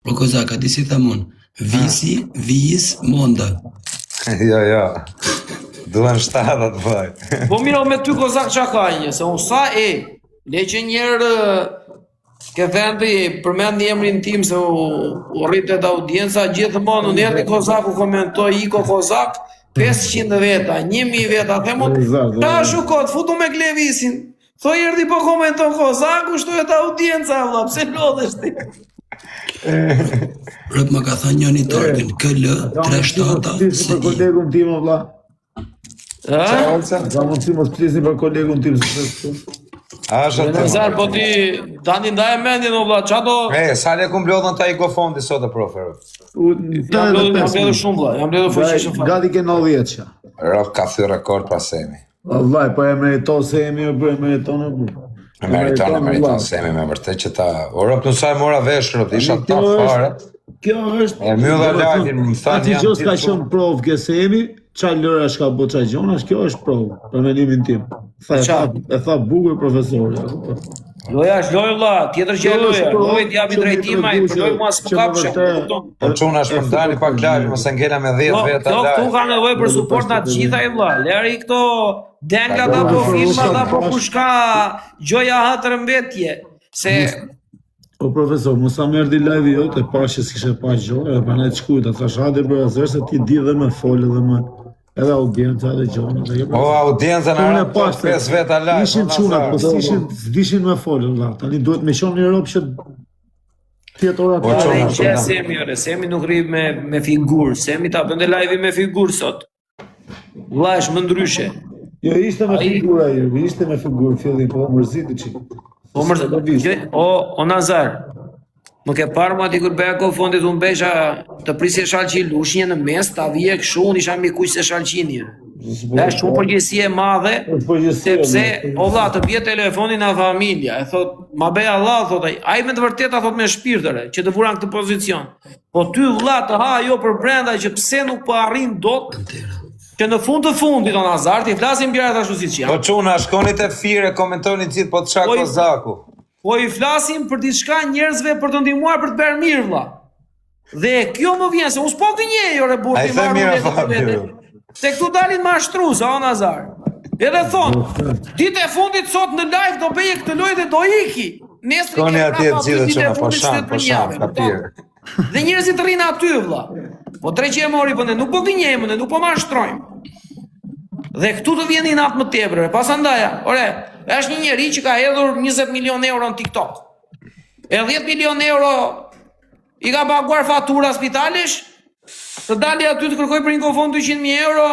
Po Kozaka, ti si thamon, vijis, monda. Jo. Duhen 7 të bëj. Po miro me ty Kozak qa ka një, se unë sa le që njerë ke vendi, përmend një emrin tim se u rritet audienca, gjithmonë unë erdi Kozaku komentoj, Iko Kozak, 500 veta, 1000 veta, themon, ta shukot, futu me Klevisin, thoj erdi po komenton Kozaku, shtu e ta audienca, vla, pse lodhesh ti? Rëp më ka thënë njëni Tarkin, këllë, 3-7, për kolegun tim, o vla. Ka mundësi mos plisni për kolegun tim. Nazar, po ti tani ndaj mendjen, o vla, qa do... Sa le kum blodhën ta i gofondi sot e proferët? Jam bledhë shumë, vla, jam bledhë fuqishëm fa. Gati ke 90 qa. Rok ka thy rekord pas Semi. Vallaj, po e meriton Semi, po e meriton E meriton Semi me vërtet që ta... Rop nësaj mora vesh, Rop, isha ta fare. Kjo është... E mjë dhe lajtin, më thanë Ati gjos ka shumë provë ke Semi, qa lëra shka bo qa gjonash, kjo është provë, për mendimin tim. E tha bukur profesori. Loja është lojë, la, tjetër që e loja, lojë t'jabi drejtima i përdoj mua së kapshe. Por quna është përndani pak lajë, mëse ngella me 10 veta lajë. Këtu ka nevoj për suport nga gjitha i vla, leri këto dengla da po filma da po kushka gjoja hatër mbetje, se... O profesor, mësa më erdi live jo të pashe s'kishe pa gjoja, e për ne të shkujta, thash hadi për azër se ti di dhe me folë dhe me... Edhe audienca dhe gjona. O, audienca në rëmë të 5 veta lajë. Ishin qunat, po s'dishin me folën, tani duhet me shonë një ropë që tjetë ora të dhe që Semi nuk rri me figur, Semi ta bënde live me figur sot. Vla është më ndryshe. Jo, ishte me figura ju, ishte me figur, fillim, po mërziti që. Po mërziti, o Nazar, më ke parë ma ti kur beja ko fondit unë besha të prisje shalqi lushnje në mes, ta vije këshu, unë isha mi kuq se shalqinje. Dhe është shumë përgjësie madhe, sepse, o vla, të bje telefonin a familja, e thot, ma beja Allah, thot, a i me të vërteta, thot me shpirtëre, që të vuran këtë pozicion. Po ty vla të ha jo për brenda, që pse nuk po arrin dot, që në fund të fundit, o Nazar, ti flasim bjera të ashtu si që jam. Po quna, shkonit e fire, komentoni qitë, po të qa Kozaku. Po i flasim për diçka njerëzve për të ndihmuar për të bërë mirë vlla. Dhe kjo më vjen se unë s'po të njej ore burr ti marrë. Se këtu dalin mashtrues, o Nazar. Edhe thon, ditë e fundit sot në live do bëje këtë lojë dhe do iki. Nesër koni atje të gjithë çuna po sham, kapir. Dhe njerëzit rrinë aty vlla. Po treqë e mori po ne nuk po të njejmë, ne nuk po mashtrojmë. Dhe këtu të vjen një natë më tepër. Pasandaja, ore, është një njeri që ka hedhur 20 milion euro në TikTok. E 10 milion euro i ka paguar fatura spitalesh, të dali aty të kërkoj për një kofon 200.000 euro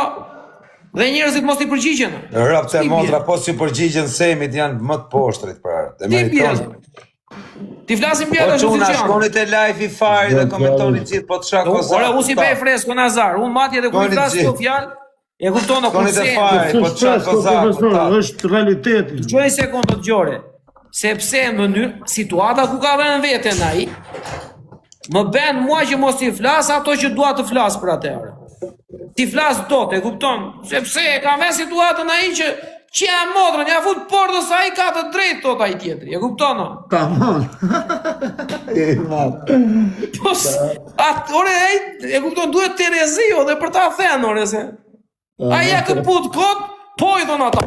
dhe njerëzit mos t'i përgjigjen. Rap të motra, po si përgjigjen Semit janë më të poshtrit për arë. Ti flasim bjerë është që janë. Shkonit e live i fari dhe komentoni qitë, po të shako sa. Ore, unë si bej fresko Nazar, unë matje dhe ku i flasë të fjallë, e kuptonë o kurse, është realiteti. Gjoj sekundë të gjore, sepse në mënyrë, situata ku ka vënë veten ai, më ben mua që mos t'i flas ato që dua të flas për atëherë. Ti flas dot, e kupton? Sepse e ka vënë situatën ai që e modrën, ja fut portës ai ka të drejtë tot ai tjetri, e kupton? Tamam. Ore ai, e kupton, duhet Terezio dhe për ta thënë ore se. Ai ja këput kot, po i thon ata.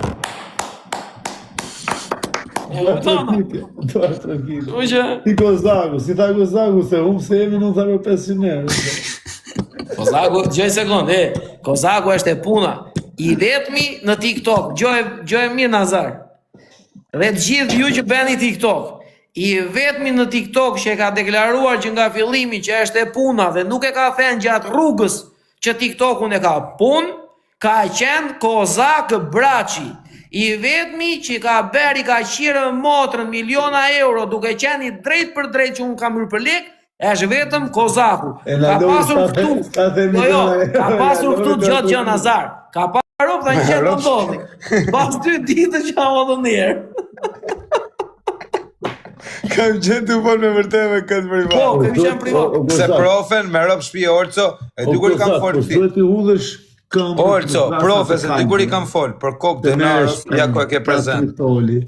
Ti Kozaku, si ta Kozaku, se unë se jemi nuk tha për 500 euro. Kozaku, gjoj sekundë, Kozaku është e puna. I vetmi në TikTok, gjoj mirë Nazar. Dhe të gjithë ju që bëni TikTok, i vetmi në TikTok që e ka deklaruar që nga fillimi që është e puna dhe nuk e ka thënë gjatë rrugës që TikTokun e ka punë, ka qenë Kozak Braçi. I vetmi që ka beri ka qire motrën miliona euro duke qenë i drejt për drejt që unë kam mërë për lek, është vetëm Kozaku. Ka pasur këtu, ka pasur këtu gjatë gjë Nazar. Ka pasur dhe një qenë të ndodhi. Pas 2 ditë që a më njerë. Kam qenë të folë me vërtet me këtë privat. Po, kemi qenë privat. Se profen me rob shtëpi Orco, e dykur i kam folë ti. Duhet i hudhësh këmbë. Orco, profe, se dykur i kam folë për kokë denarës, ja ku e ke prezent.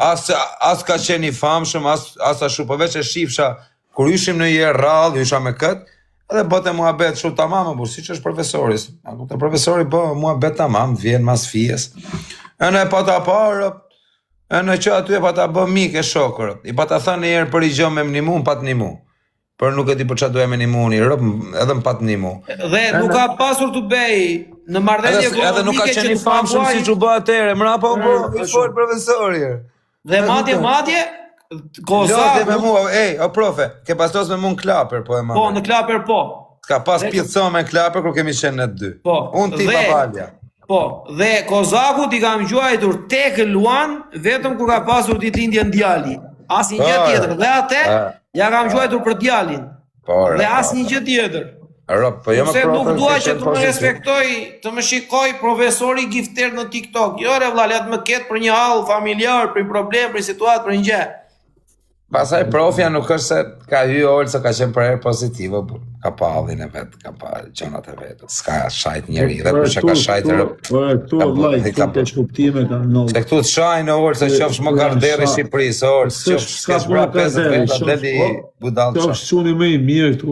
As ka qenë i famshëm, as ashtu, po veç e shifsha kur ishim në një rrallë, isha me këtë, edhe bëte muhabet shumë tamam, por siç është profesori. Te profesori bë muhabet tamam, vjen mas fies. Në e pata parë, në që aty e pata bë mik e shokër. I pata thënë një herë për i gjë me mnimu, më pat nimu. Për nuk e di për çfarë doja me nimu, një rrop edhe më pat nimu. Dhe nuk ka pasur të bëj në marrëdhënie ekonomike. Edhe nuk ka qenë i famshëm siç u bë atëherë. Mrapa u bë i fort profesori. Dhe madje Kozaku me mua, o profe, ke pastos me mua në Klaper, po e ma. Po, në Klaper po. Ka pas pjecon me Klaper kur kemi qenë në dy. Po. Unë ti Babalja. Po, dhe Kozaku i kam gjuajtur tek Luan vetëm kur ka pasur ditëlindje djali. Asnjë gjë tjetër. Dhe atë ja kam gjuajtur për djalin. Dhe asnjë gjë tjetër. Po jo më se nuk dua që të më respektoj, të më shikoj profesori gifter në TikTok. Jo re vlla, le të më ketë për një hall familjar, për një problem, për një situatë, për një gjë. Pastaj profja nuk është se ka hyrë Olca, ka qenë për herë pozitive, ka pa hallin e vet, ka pa gjonat e vet. S'ka shajt njeri, dhe për që ka shajt rëp. Këtu vllai, këtu të shkuptime kanë ndodhur. Se këtu të shajnë Olca, qofsh më garderë i Shqipërisë, Olca, qofsh s'kesh bra 50 veta, deli budallë. Qofsh çuni më i mirë këtu,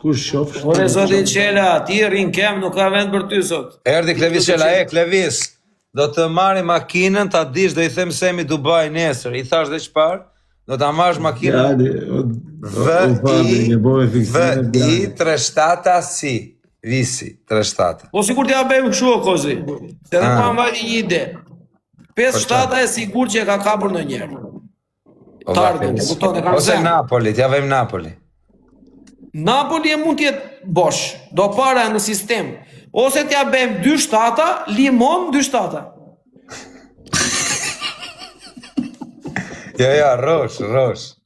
kush qofsh. Ore zoti Çela, ti rrin kem, nuk ka vend për ty sot. Erdhi Klevis Çela, Klevis, do të marri makinën, ta dish, do i them Semi Dubai nesër. I thash dhe çfarë? Do ta marrësh makinën. VI 37 si. Visi 37. Po sikur t'ja bëjmë kështu o kozi. Se dhe pa mbajti një ide. 57 e sigur që e ka kapur ndonjëherë. Target, e kupton, e kam ose Napoli, t'ja vëjmë Napoli. Napoli e mund t'jetë bosh, do para në sistem. Ose t'ja bëjmë 2 shtata, limon 2 shtata. Ja, rosh. Rush?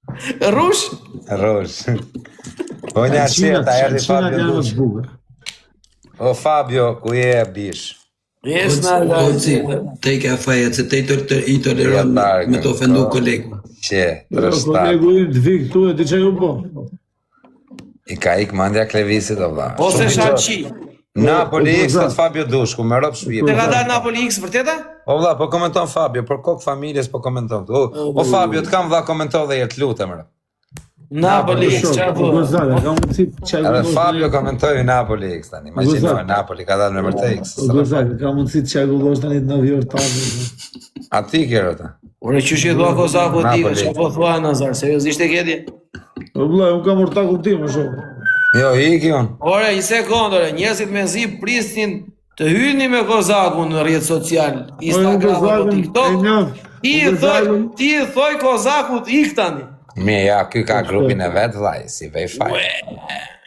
Rosh. O një qeta, erdi Fabio Dush. O Fabio, ku je e bish? Jesh në alëzi. Te i ka fajet, se te i toleron me të ofendu kolegu. Që, trështat. Kolegu i të vik tu e ti që ju po. I ka ik mandja Klevisit, o vla. Ose Shalqi. Napoli X të Fabio Dush, ku me rop shpijit. Te ka dalë Napoli X vërteta? O vla, po komenton Fabio, për kokë familjes po komenton. O Fabio, të kam vla komenton dhe jetë lutem, rë. Napoli X, që po? Edhe Fabio komentoj Napoli X tani, imaginoj, Napoli ka dalë në mërte X. Ka mundësi të qagullosh tani të nëvjor tani. A ti kjerë ta? Ore, që shi dhua Kozaku tika, që po thua Nazar, seriozisht e kjetje? O vla, unë kam orta kuptim, më shumë. Jo, iki unë. Ore, një sekundore, njerëzit me zi pristin të hyni me Kozaku në rrjetë social, Instagram apo TikTok. Ti i thoj Kozaku të ik tani. Mirë, ja, ky ka grupin e vetë, vlaj, si vej faj.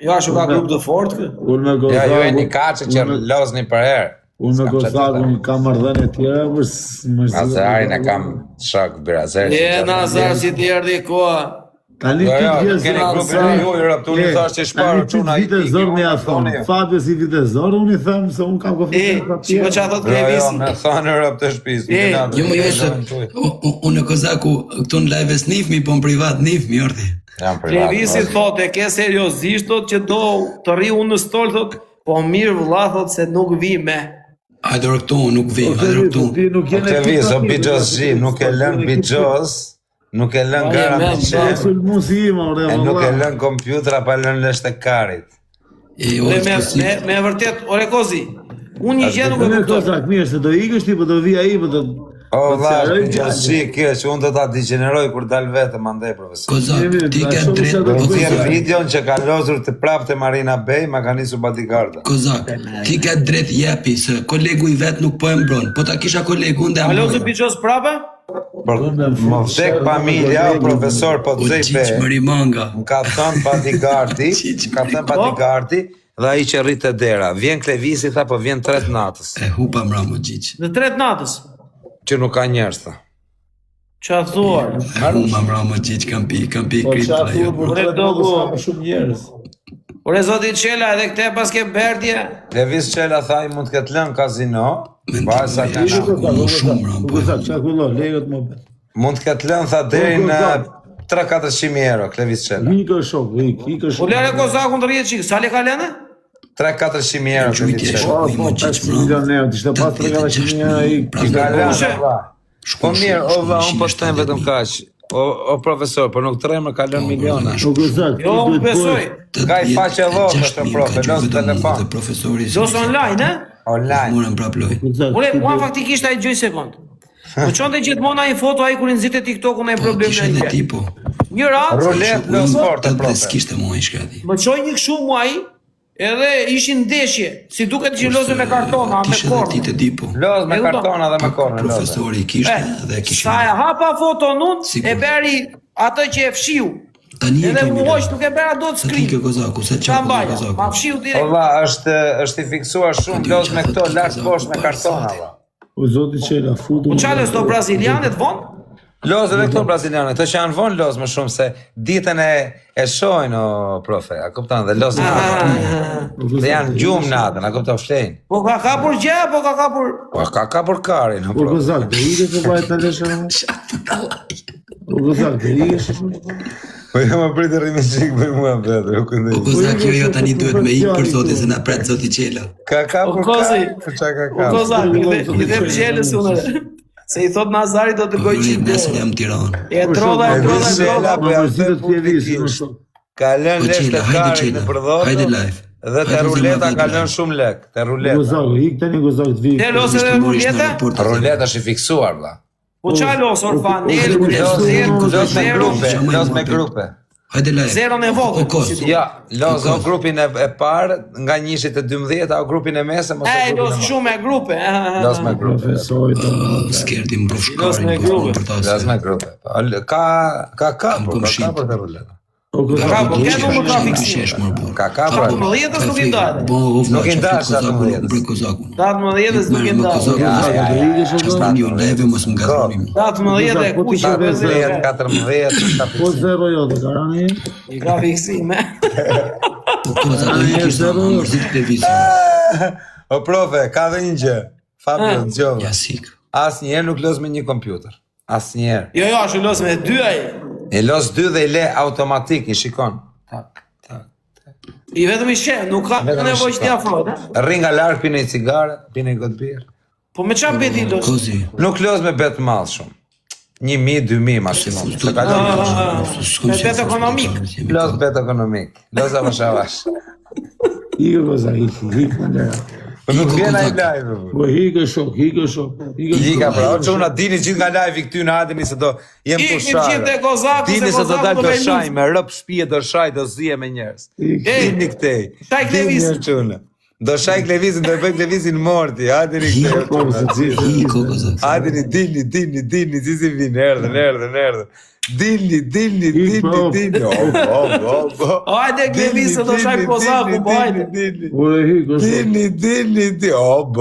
Jo, ashu ka grup të fort kë? Ja, ju e një kache që lozni për herë. Unë me Kozaku kam ardhën e tjera, Nazarin e kam shok, Birazeri. Nazar si ti erdi koha. Tani ti vjes keni grupin e ju, i raptu një thash që shparë quna i tiki. Vitezor me a thonë, Fabio si vitezor, unë i thëmë se unë kam konfliktin të shiko që a thot Klevisi. Jo, me thonë rap të shpis. Unë Kozaku, këtu në live snifmi, po në privat nifmi, ordi. Klevisi thot, e ke seriosisht, thot që do të ri unë në stol, thot, po mirë vëlla, thot se nuk vi me. Hajde rëktu, nuk vi, hajde rëktu. Klevis, o Bijos G, nuk e lën Bijos, nuk e lën gara me qenë, e nuk e lën kompjutra pa lën lësht e karit. Me vërtet, ore Kozi, unë një gjë nuk e kuptoj. Kozak, mirë, se do ikësh ti, po do vi ai, po do... O, vla, Bijos G, kjo që unë do ta digeneroj kur dal vete, mandej profesor. Kozak, ti ke drejt... Do t'jerë videon që ka lozur të prap të Marina Bey, ma ka nisu bodyguarda. Kozak, ti ke drejt jepi, se kolegu i vet nuk po e mbron, po ta kisha kolegu ndë e mbron. A lozur Bijos prapa? Por më vdek familja, o profesor, po të zej pe, më ka thënë bodyguardi, dhe ai që rritë e dera. Vjen Klevisi, tha, po vjen 3 natës. E hupa mra më gjiq. Në 3 natës? Që nuk ka njerës, tha. Qa thuar? E hupa mra më gjiq, kam pi kripta jo. Ure dogu, shumë njerës. Ure zoti Çela, edhe këte pas ke berdje? Klevis Çela tha, i mund të ketë lënë kazino, basa ka mund të ketë lënë, tha, deri në 3-400.000 euro, Klevis Çela. Ikë shok. U lere Kozaku në rjetë qikë, sali ka lene? 3-400.000 euro, Klevis Çela. Po, 5 milionë euro, t'ishte pas 3-400.000 euro. I ka lënë, po mirë, ova, unë po shtem vetëm kaq. O profesor, por nuk tremër ka lënë miliona. O Kozak, ti Jo, unë duhet besoj. bëj. Ka i faqe llogë është profe, los telefon. Dhe profesori Los online, Online. morën prap lojë. Kozak, Ule, ti mua duhet- faktikisht ai gjoj sekond. Po çonte gjithmonë ai foto ai kur i nxite TikTokun ai problem Kishe në dhe ai. ti po. Një radhë, Rulet los forte Dhe profe. s'kishte mua i shkrati. më çoi një kështu muaj, edhe ishin ndeshje, si duket që lozën me kartona, me Kishe dhe ti kornë. të di po. Los me E kupton. kartona dhe me kornë los. Profesori kishte dhe kishte. Sa e hapa foton unë, Sigur. e beri atë që e fshiu. Tani e Edhe kemi. më hoq nuk e bera do të Sa ti skrin. ke Kozaku, sa Ta çapo ke mbaja, Kozaku. ma fshiu direkt. Valla, është i fiksuar shumë los me këto lart poshtë me kartona. valla. O zoti Qela, futu. U qalës do brazilianet vonë? Los edhe këto braziliane, këto që janë vonë los më shumë se ditën e shohin o profe, a kupton dhe los dhe janë gjumë natën, a kupton flein. Po ka kapur gjë, po ka kapur... Po ka për karin, o O profe. Kozak, do ide të vaj të leshë. O Kozak, do ide shumë. Po jo më pritë rrimi qik për mua vetë, nuk Po këndej. Kozak, jo tani duhet me ikë për zotin se na pret zoti Qela. Ka O për kozi, karin, po qa ka o ka. kozak, i dhe pëshelës unë. Se i thot Nazari do të goj qitë Nesër dorë. jam Tiranë. E trodha, e trodha, e trodha. Ma mërzitët pjevisë, në shumë. Ka lën Po lesh të Qela, hajde karin në Qela. përdhotë. Hajde live. Dhe te Hajde ruleta zemra ka vetë lën live. shumë lek, te O ruleta. Kozak, hik tani Kozak të Te vikë. los edhe Ishte morish në ruleta? aeroport. Ruleta është i fiksuar, vlla. Po qa los, Orfanel, O, Los me zero, grupe, los me grupe. Hajde live. zero në O vogël. kos. Ja, los o grupin e parë nga njëshit e 12, o grupin e mesëm ose E, grupin los e madh. shumë e grupe. Los me grupe. Profesori të Skerti më Los shkarin me po grupe. për ta. Los me grupe. Ka kapur të ruleta. O Kozak, Ka, po ke numër ka fiksim. Fiksesh më burr. Ka Ka kapur. 12-ës nuk i ndajnë. Po, Nuk i ndash atë Kozakun, mbledhës. për Kozakun. 17-ës nuk i Merrem me Kozakun. ndajnë. Ja, ja, ja. Çfarë ju leve mos më gazoni. 17 e kuqe, 13, 14, ka Po fiksim. zero jo, dhe karani. i ka fiksim, e. Po Kozak do ikësh në mërzit televizion. O profe, ka dhe një gjë. Fabio, dëgjova. Ja sik. Asnjëherë nuk los me një kompjuter. Asnjëherë. Jo, jo, ashtu los me 2 ai. E los 2 dhe i le automatik, i shikon. Tak, tak. I vetëm i sheh, nuk ka Vetëm i nevojë që sheh. t'i afrohet, e. Rri nga larg, pine një cigare, pine një gotë birë. Po me çfarë beti los? Kozi. Nuk los me bet madh shumë. 1000, 2000 maksimum. Se ka lënë. Me bet ekonomik. Los bet ekonomik. Los avash avash. Hikë Kozak, hikë në ndera. Po nuk Iko vjen ai Kozak. live. Po hikë shok, hikë shok. Jika pra, o që una dini gjithë nga live i këty në adini se do jem të Ikni gjithë te shajë. Kozaku, Dini se do Kozaku dalë do të vej shaj, luftë. me rëp shpije do shaj, do zije me njerës. Dini këtej. Shaj Klevis. Dini çuna. Do shaj Klevizin, do e bëj Klevizin morti. Adini këtej. Po, se gjithë. Iko Kozak. Adini, dini, si vin, erdhen. Dini. O. Hajde Klevis se do shaj Kozaku, po hajde. Dini. Ure hikë shok. Dini. O,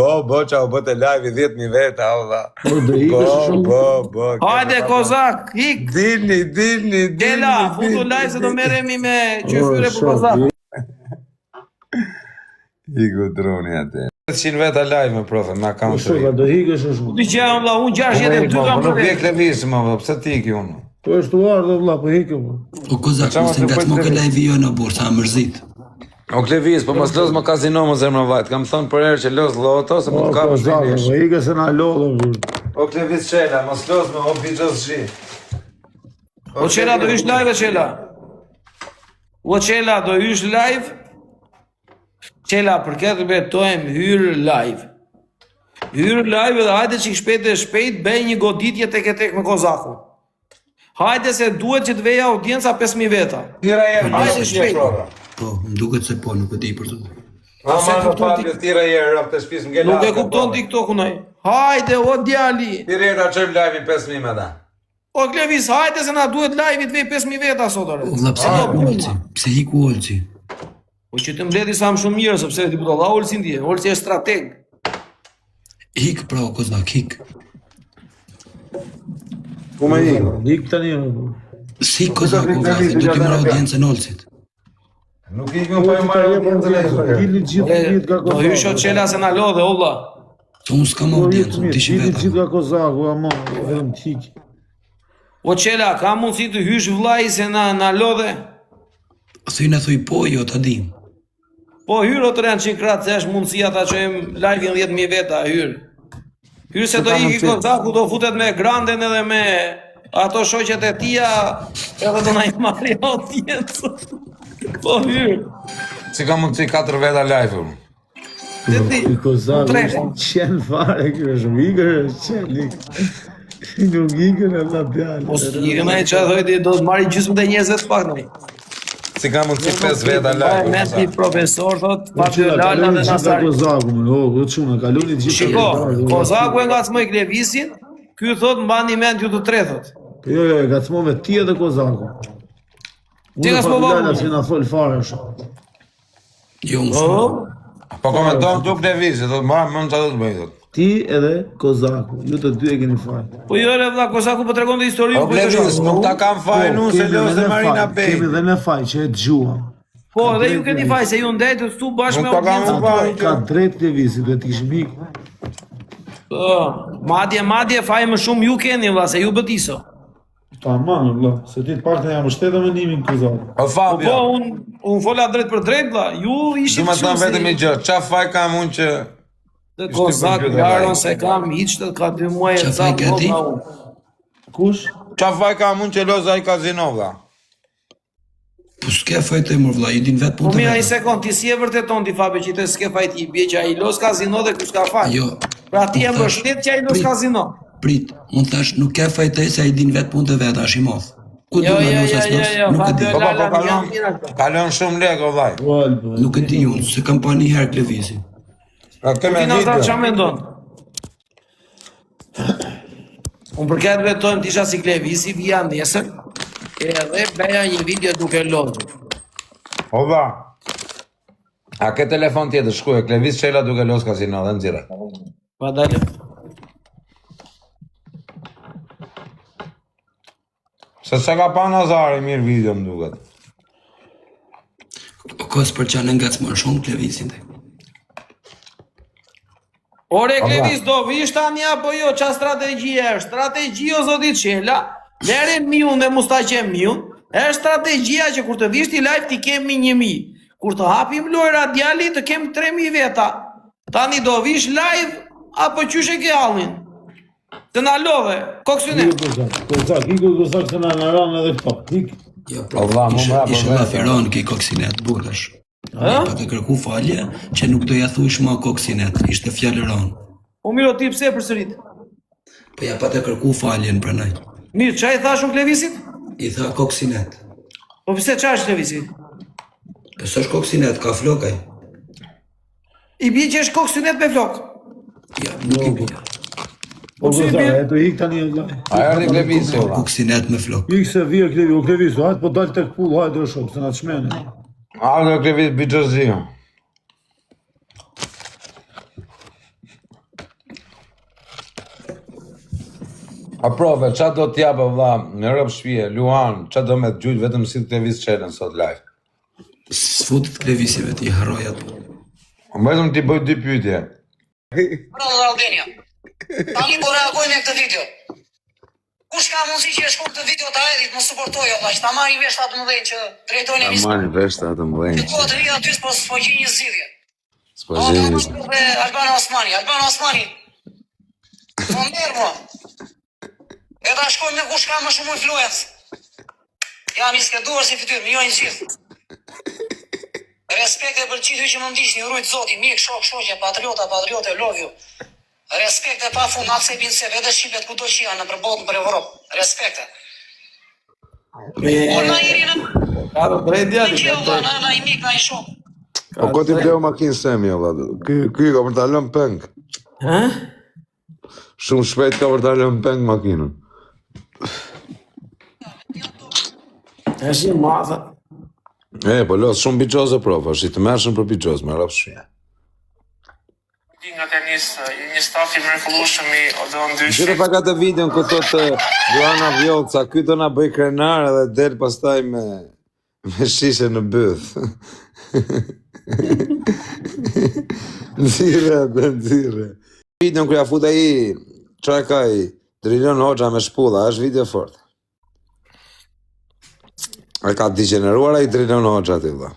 qa u bëte live i 10.000 veta, Allah. Po, dhe hikë shok. Bo. Hajde Kozak, hik. Dini. Gela, futu live se do merremi me qyfyre për Kozaku. Iku droni atë. 100 veta live me profe, me Po account. shok, do hikë shok. Ti që jam la, unë 62 kam Nuk vje për Klevis, më, pse ti iki unë? Po është uar dhe vla, po hikë po. O Kozak, Çfarë mos të mos e ngacmo bëj ke live jo në burë, sa mërzit. O Klevis, po mos los më kazino më zemra vajt. Kam thënë për herë që los loto, se Po, mund të kapësh Kozak, një nesh. po hikë se na lodhe. O Klevis Qela, mos los më hobi gjës shi. O Qela do ish live, Qela. O Qela do ish live. Qela, për këtë betojmë hyrë live. Hyrë live dhe hajde që shpejt bëj një goditje tek me Kozaku. Hajde se duhet që të veja audienca 5.000 veta. Tira herë, Hajde shpejt. Po, më duket se po, nuk e di për të. Mama në Fabio, tira herë, rap të shpis më Nuk e kupton TikTokun ai. Hajde o djali. Tira herë, ta qëjmë live i 5.000 me da. O Klevis, hajde se na duhet live i të vej 5.000 veta sot ore. O vlla, pse hiku Olci? Pse hiku Olci? Po që të mbledhi sa më shumë mirë, sepse ti po dha Olsi ndje. Olsi është strateg. Hik pra o Kozak, hik. Ku me iku? Hikë tani. Si Kozaku, vlla, se do t'i marrë audiencën Olcit. Nuk iku po e marrë audiencën. Dili gjithë njët ka Do hysh o Qela se na lodhe, olla. Se unë s'kam audiencën, ti shi Dili veta. gjithë ka Kozaku, ama, vetëm t'hikë. O Qela, ka mundësi të hysh vllai se na lodhe? Thuj në thuj po, jo ta dim. Po hyrë o 300 kratë, se është mundësia ta qojmë live në 10.000 veta, hyrë. Hyrë se do iki Kozaku, do futet me Granden edhe ato shoqet e tia edhe do na i marri audiencë. Po hyrë. Si ka mundësi 4 veta live unë? I Kozaku qenë fare, kjo është vigër, qenë nuk igër e la bjallë. Mos ikën ai çfarë thotë do të marri gjysmën e njerëzve të pak noi. Si ka mundësi 5 veta live Me ti profesor thot, Fabio Lala dhe Nazari. Kozaku, o çuna, kaloni të gjithë. Shiko, Kozaku e ngacmoi Klevisin, ky thot mbani mend ju të tre thot. Jo, e ngacmove ti edhe Kozaku. Ti ngacmova unë. Si na fol fare është. Jo, më Po, Po komenton tu Klevisi, do të marrë mend çfarë do të bëj thot. Ti edhe Kozaku, ju të dy e keni fal. po jo le vlla Kozaku po tregon historinë. Po Klevis, nuk ta kam fajin unë se lëos dhe Marina Bey. Kemi dhe ne faj që e dëgjuam. Po, dhe ju keni faj se ju ndajtë këtu bashkë me Nuk ta kam audiencën. faj. Ka drejt Klevisi, duhet ish mik. Po, madje faj më shumë ju keni vlla se ju bëtiso. Tamam, valla, se ti të paktën jam shtetë mendimin Kozaku. O Po Fabio, un fola drejt për drejt vlla, ju ishit du me të thënë vetëm një gjë, qa faj kam unë që... Kozak Laron se kam hiç ka 2 muaj e Qa ca faj ka ti? Kush? Qa faj kam unë që loza i kazino, vla? Po s'ke fajtë e mërë vla, ju din vetë Po punë të mira një vetë. sekond, ti si e vërteton ti Fabi që të s'ke fajt i bje që ai los kazino dhe ky s'ka faj. Jo. Pra ti e Unë thash, mbështet që ai los prit. kazino. Prit, unë thash nuk ke fajtë se ai din vetë punë të vetë, ash i moth. Ku Jo, du jo, nga jo, losas jo, los, jo, nuk e di. Fabio Po, Lala kalon, janë mirë këto. kalon shumë lekë, o vlaj. Nuk e di unë, se kam pa një herë Klevisi. Pra keme Ti na tha video. ç'a mendon? Unë përket vetojmë tisha si Klevisi vija nesër, edhe beja një video duke lozur. O vla. A ke telefon tjetër, shkuje, Klevis Qela duke los kazino dhe nëzire. Pa dalë. Se se ka pa Nazari mirë video më duket. O kos për qanë ngacmon shumë Klevisin dhe. Ore Klevis do vish tani apo jo, qa strategjia është? Strategji o zotit Qela, lere miun dhe musta qem miun, është strategjia që kur të vish ti live ti kemi 1000. Kur të hapim lojë radiali të kem 3000 veta. Tani do vish live apo qysh e ke hallin? Të na lodhe, koksynet. Kozak, Kozak se na ran edhe këto. Ik. Jo, O vla, mu mra për ishe vete. lafiron ki koksinet, burësh. Pa të kërku falje, që nuk do ja thush ma koksinet, ishte fjallëron. O miro ti pse përsërit? Po ja pa të kërku faljen për nëj. Mirë, qa i thash unë Klevisit? I tha koksinet. Po pse qa është Klevisi? Po s'është koksinet, ka flokaj. I bje që është koksynet me flok. Ja, nuk i bia. Po Kozak, eto ik tani vllai. A erdi Klevisi, o vla. Koksinet me flok. Ik se vjen Klevi, o Klevi, hajt po dal tek pull, hajt do shok, se na çmeni. A dhe Klevis Bigjozio. A prove, qa do t'jabë vla në rëpë shpije, Luan, qa do me t'gjujt vetëm si Klevis Qelën sot live? S'futit Klevisive ti harroj atë. Më vetëm t'i bëj 2 pyetje. Bravo Albania. Tani po reagoj me këtë video. Kush ka mundësi që e shkon këtë video të Edit, më suportoj valla, që ta marrë vesh 17 që drejtojnë emision. Marrin vesh të atë mëdhenj. Të kohë të rria aty s'po gjej një zgjidhje. S'po Po gjeni. do të shkojë Albano Osmani. Po merr mo. E ta shkoj me kush ka më shumë influencë. Jam i skeduar si fytyrë, më jojnë gjithë. Respekte për gjithë që më ndiqni, rujt Zoti, mik, shok, shoqe, patriota, love you. Respekte pa fund atë se binë se vete Shqipet ku do që janë në përbotën për Evropë. Respekte. O na i rinë, Ka të drejt djali. që o na i mik, na i shok. Po ko ti bleu makinë semi, valla. Ky ka për ta lënë peng. Ha? Shumë shpejt ka për ta lënë peng makinën. E shi madhe. Po los shumë biçoze prof, është i të mërshëm për biçoz, më rrap shpije. Nga tenis, një staf i mrekullueshëm i Odon Dyshi. Gjyre pak atë videon ku thotë Luana Vjoca, ky do na bëj krenar edhe del pastaj me shishe në byth. Nxirre. Videon ku ja fut ai çfarë ka ai Drilion Hoxha me shpulla, është video fort. E ka degeneruar ai Drilion Hoxha ti valla.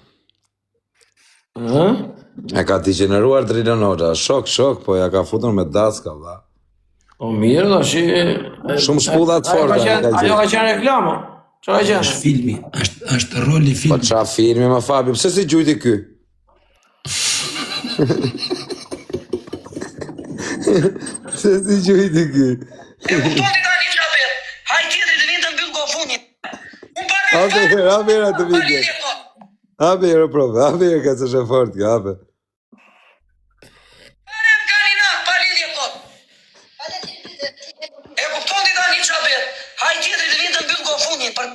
E ka degeneruar Drilion Hoxha, shok, po ja ka futur me daska valla. Po mirë, do shi... Shumë shpudha të forta. Ajo ka qenë reklama. Qa ka qenë? Është filmi, është roli i Po filmit. qa filmi më Fabi, pse si gjujti ky? Pse si gjujti ky? E kuptoni tani çfarë bëhet. Haj tjetri të vinë të mbyll gofunit. Unë pa Hape atë video. Hape herë prove, hape herë ka të shë fort ka, hape. E kuptoni tani çfarë bëhet. Haj tjetri të vinë të mbyll gofunin për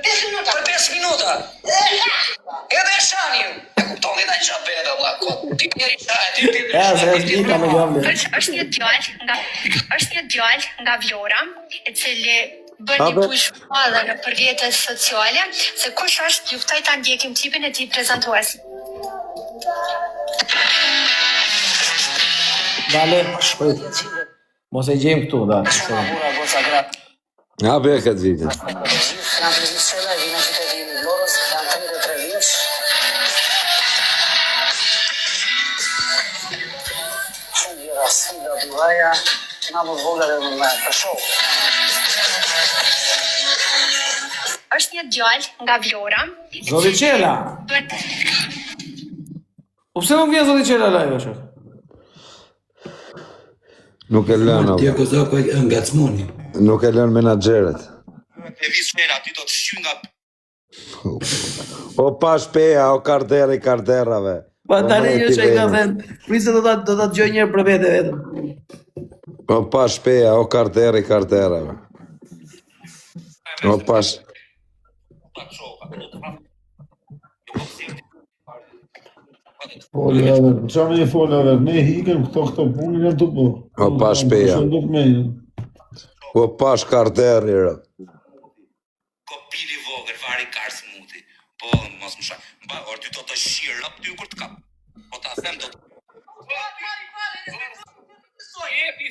5 minuta. Për 5 minuta. Edhe shani. E kuptoni tani çfarë bëhet valla. Ti njëri shaj, ti. Se e s'pika me gjavle. Është një djalë nga Vlora, i cili bën një push madhe në për rrjetet sociale, se kush është, ju ftoj ta ndjekim tipin e tij prezantues. Dale, mos e gjejmë këtu, da. Hape herë këtë video. Janë të gjithësela, vinë në qytetin e Vlorës, janë 33 vjeç. Shumë vjera sfida bivaja, nga më vogla dhe më për show. Është një djalë nga Vlora, Zoti Qela. Po pse nuk vjen Zoti Qela live është? Nuk e lën, Ti Kozaku e ngacmoni. nuk e lën menaxherët. E vis shpela, ti do të shqy nga... O pa shpeja, o karderi karderave. Pa tani ju që i ka thënë, prisë do ta dëgjoj një herë për vete vetëm. O pa shpeja, o karderi karderave. O pa Foli aver, qa me një foli aver, ne hikem këto punë në të po. O pa shpeja. Nuk me një. O pa shkarderi rë. Kopili vogër, vari kars muti. Po, mos më shaj. Mba, or ty do të shirë rëp ty kur të kap. Po ta them do të... Jepi,